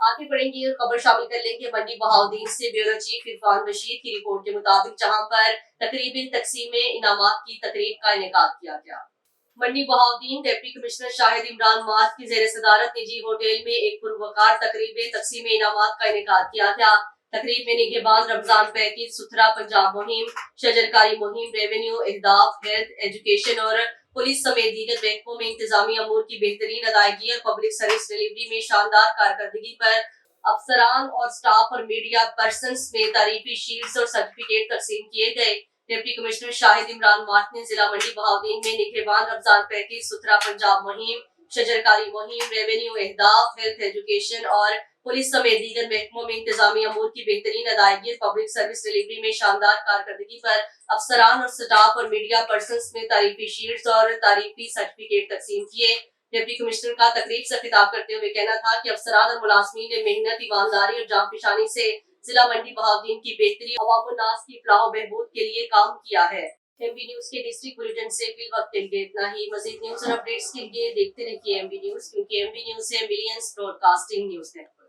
आगे बढ़ेंगे और खबर शामिल कर लेंगे मंडी बहाउद्दीन से ब्यूरो चीफ इरफान बशीर की रिपोर्ट के मुताबिक, जहां पर तकरीबी तकसीम इनामात की तकरीब का इनेकाद किया गया। मंडी बहाउद्दीन डिप्टी कमिश्नर शाहिद इमरान मार्च की जेर सदारत निजी होटल में एक पुरवकार तकरीब तकसीम इनामात का इनेकाद किया गया। तकरीब में निगहबान रमजान पैकेज, सुथरा पंजाब मुहिम, शजरकारी मुहिम, रेवेन्यू, अहदाफ, हेल्थ, एजुकेशन और पुलिस समेत दीगर महकमों में इंतजामी अमूर की बेहतरीन अदायगी और पब्लिक सर्विस डिलीवरी में शानदार कारकर्दगी पर अफसरान और स्टाफ और मीडिया पर्सन में तारीफी शील्ड्स और सर्टिफिकेट तकसीम किए गए। डिप्टी कमिश्नर शाहिद इमरान मार्च ने जिला मंडी बहाउद्दीन में निगहबान रमजान पैकेज, सुथरा पंजाब मुहिम, शजरकारी मुहिम, रेवेन्यू, अहदाफ, हेल्थ, एजुकेशन और पुलिस समेत दीगर महकमों में इंतजामी अमूर की बेहतरीन अदायगी और पब्लिक सर्विस डिलीवरी में शानदार कारकर्दगी पर अफसरान और स्टाफ और मीडिया पर्सन में तारीफी शील्ड्स और तारीफी सर्टिफिकेट तकसीम किए। डिप्टी कमिश्नर का तकरीब से खिताब करते हुए कहना था कि अफसरान और मुलाजमीन ने मेहनत, ईमानदारी और जांफिशानी से जिला मंडी बहाउद्दीन की बेहतरी अवामुन्नास की फलाह बहबूद के लिए काम किया है। एमबी न्यूज के डिस्ट्रिक्ट बुलेटिन से फिल वक्त के लिए इतना ही। मजीद न्यूज और अपडेट्स के लिए देखते रहिए एमबी न्यूज, क्योंकि एमबी न्यूज है मिलियंस ब्रॉडकास्टिंग न्यूज नेटवर्क।